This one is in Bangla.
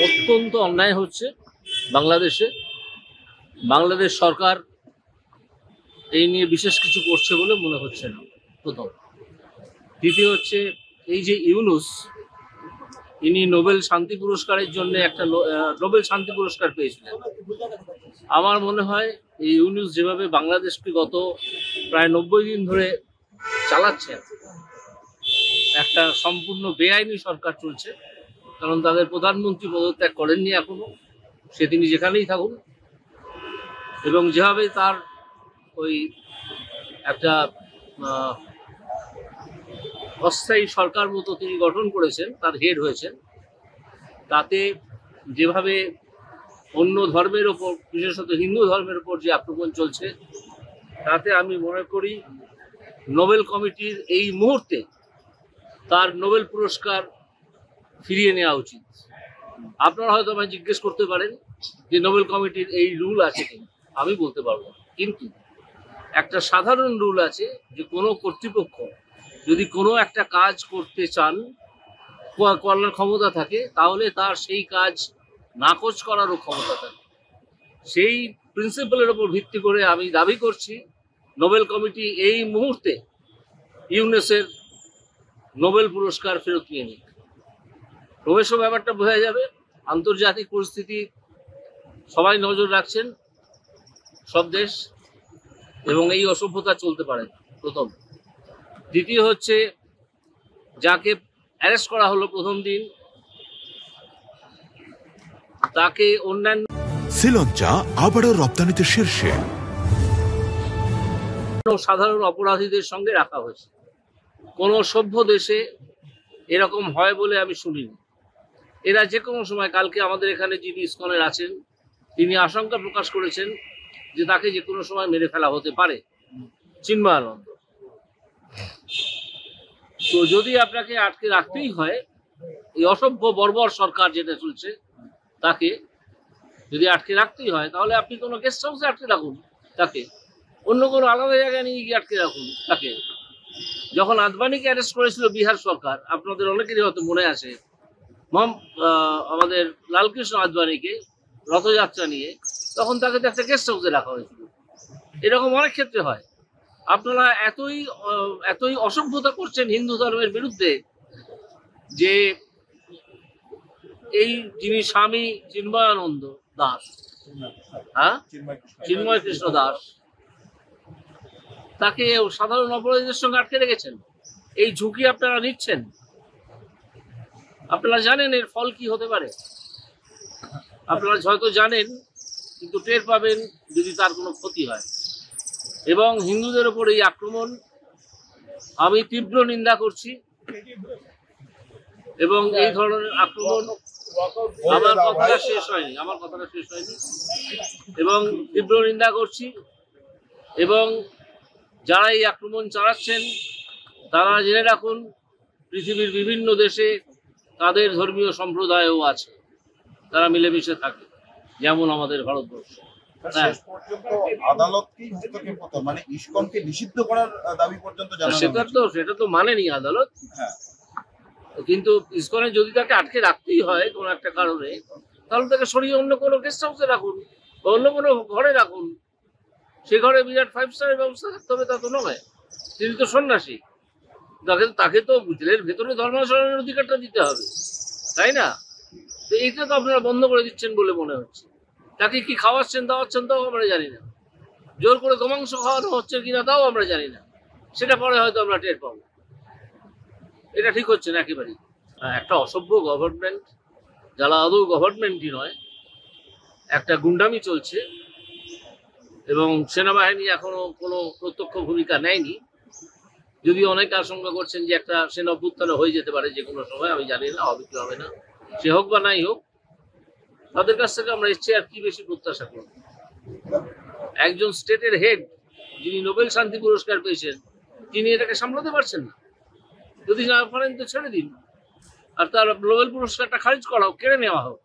অত্যন্ত অন্যায় হচ্ছে বাংলাদেশে। বাংলাদেশ সরকার এই নিয়ে বিশেষ কিছু করছে বলে মনে হচ্ছে না, প্রথম। দ্বিতীয় হচ্ছে, এই যে ইউনূস, ইনি নোবেল শান্তি পুরস্কারের জন্য একটা নোবেল শান্তি পুরস্কার পেয়েছিলেন। আমার মনে হয় এই ইউনূস যেভাবে বাংলাদেশকে গত প্রায় 90 দিন ধরে চালাচ্ছেন, একটা সম্পূর্ণ বেআইনি সরকার চলছে। কারণ তাদের প্রধানমন্ত্রী পদত্যাগ করেননি এখনো, সে তিনি যেখানেই থাকুন। এবং যেভাবে তার ওই একটা অস্থায়ী সরকার মতো তিনি গঠন করেছেন, তার হেড হয়েছেন, তাতে যেভাবে অন্য ধর্মের ওপর, বিশেষত হিন্দু ধর্মের ওপর যে আক্রমণ চলছে, তাতে আমি মনে করি নোবেল কমিটির এই মুহূর্তে তার নোবেল পুরস্কার ফিরিয়ে নেওয়া উচিত। আপনারা হয়তো আমায় জিজ্ঞেস করতে পারেন যে নোবেল কমিটির এই রুল আছে কিনা, আমি বলতে পারবো। কিন্তু একটা সাধারণ রুল আছে যে কোনো কর্তৃপক্ষ যদি কোনো একটা কাজ করতে চান, করার ক্ষমতা থাকে, তাহলে তার সেই কাজ নাকচ করারও ক্ষমতা থাকে। সেই প্রিন্সিপালের উপর ভিত্তি করে আমি দাবি করছি নোবেল কমিটি এই মুহূর্তে ইউনেসের নোবেল পুরস্কার ফেরত নিয়ে নিক। ক্রমেশ ব্যাপারটা বোঝা যাবে। আন্তর্জাতিক পরিস্থিতি সবাই নজর রাখছেন, সব দেশ, এবং এই অসভ্যতা চলতে পারে, প্রথম। দ্বিতীয় হচ্ছে, যাকে অ্যারেস্ট করা হলো প্রথম দিন, তাকে অন্যান্য শ্রীলঙ্কা আবারও রপ্তানিতে শীর্ষে। সাধারণ অপরাধীদের সঙ্গে রাখা হয়েছে। কোন সভ্য দেশে এরকম হয় বলে আমি শুনিনি। এরা যে কোনো সময়, কালকে আমাদের এখানে যিনি ইসকনের আছেন, তিনি আশঙ্কা প্রকাশ করেছেন যে তাকে যে কোনো সময় মেরে ফেলা হতে পারে, চিন্ময়ানন্দ। তো যদি আপনাকে আটকে রাখতেই হয়, এই অসভ্য বর্বর সরকার যেটা চলছে, তাকে যদি আটকে রাখতেই হয়, তাহলে আপনি কোনো গেস্ট হাউসে আটকে রাখুন তাকে, অন্য কোনো আলাদা জায়গায় নিয়ে গিয়ে আটকে রাখুন তাকে। যখন আদবানিকে অ্যারেস্ট করেছিল বিহার সরকার, আপনাদের অনেকেরই হয়তো মনে আছে, আমাদের লালকৃষ্ণ আদবানিকে রথযাত্রা নিয়ে, তখন তাকে তো একটা গেস্ট হাউসে রাখা হয়েছিল। এরকম অনেক ক্ষেত্রে হয়। আপনারা এতই অসভ্যতা করছেন হিন্দু ধর্মের বিরুদ্ধে যে এই যিনি স্বামী চিন্ময়ানন্দ দাস, হ্যাঁ, চিন্ময় কৃষ্ণ দাস, তাকে সাধারণ অপরাধীদের সঙ্গে আটকে রেখেছেন। এই ঝুঁকি আপনারা নিচ্ছেন। আপনারা জানেন এর ফল কি হতে পারে, আপনারা হয়তো জানেন, কিন্তু টের পাবেন যদি তার কোনো ক্ষতি হয়। এবং হিন্দুদের ওপর এই আক্রমণ আমি তীব্র নিন্দা করছি। এবং এই ধরনের আক্রমণ, আমার কথাটা শেষ হয়নি, এবং তীব্র নিন্দা করছি। এবং যারা এই আক্রমণ চালাচ্ছেন, তারা জেনে রাখুন, পৃথিবীর বিভিন্ন দেশে তাদের ধর্মীয় সম্প্রদায়ও আছে, তারা মিলেমিশে থাকে, যেমন আমাদের ভারতবর্ষ। সেটা তো মানেনি আদালত। কিন্তু ইসকনে যদি তাকে আটকে রাখতেই হয় কোনো একটা কারণে, তাহলে তাকে সরিয়ে অন্য কোনো গেস্ট হাউসে রাখুন বা অন্য কোনো ঘরে রাখুন। সে ঘরে বিরাট 5 স্টারের ব্যবস্থা থাকতে হবে, তা তো নয়। তিনি তো সন্ন্যাসী, তাকে তো জেলের ভেতরে ধর্মাচরণের অধিকারটা দিতে হবে, তাই না? তো এইটা তো আপনারা বন্ধ করে দিচ্ছেন বলে মনে হচ্ছে। তাকে কি খাওয়াচ্ছেন দাওয়াচ্ছেন তাও আমরা জানি না, জোর করে গোমাংস খাওয়ানো হচ্ছে কিনা তাও আমরা জানি না। সেটা পরে হয়তো আমরা টের পাবো। এটা ঠিক হচ্ছে না একেবারেই। একটা অসভ্য গভর্নমেন্ট, যারা আদৌ গভর্নমেন্টই নয়, একটা গুন্ডামি চলছে। এবং সেনাবাহিনী এখনো কোনো প্রত্যক্ষ ভূমিকা নেয়নি, যদি অনেকে আশঙ্কা করছেন যে একটা সেনা অভ্যুত্থান হয়ে যেতে পারে যে কোনো সময়। আমি জানি না হবে কি হবে না, সে হোক বা নাই হোক, তাদের কাছ থেকে আমরা এসছি আর কি বেশি প্রত্যাশা করব। একজন স্টেটের হেড, যিনি নোবেল শান্তি পুরস্কার পেয়েছেন, তিনি এটাকে সামলাতে পারছেন না। যদি না পারেন তো ছেড়ে দিন, আর তার নোবেল পুরস্কারটা খারিজ করা হোক, কেড়ে নেওয়া হোক।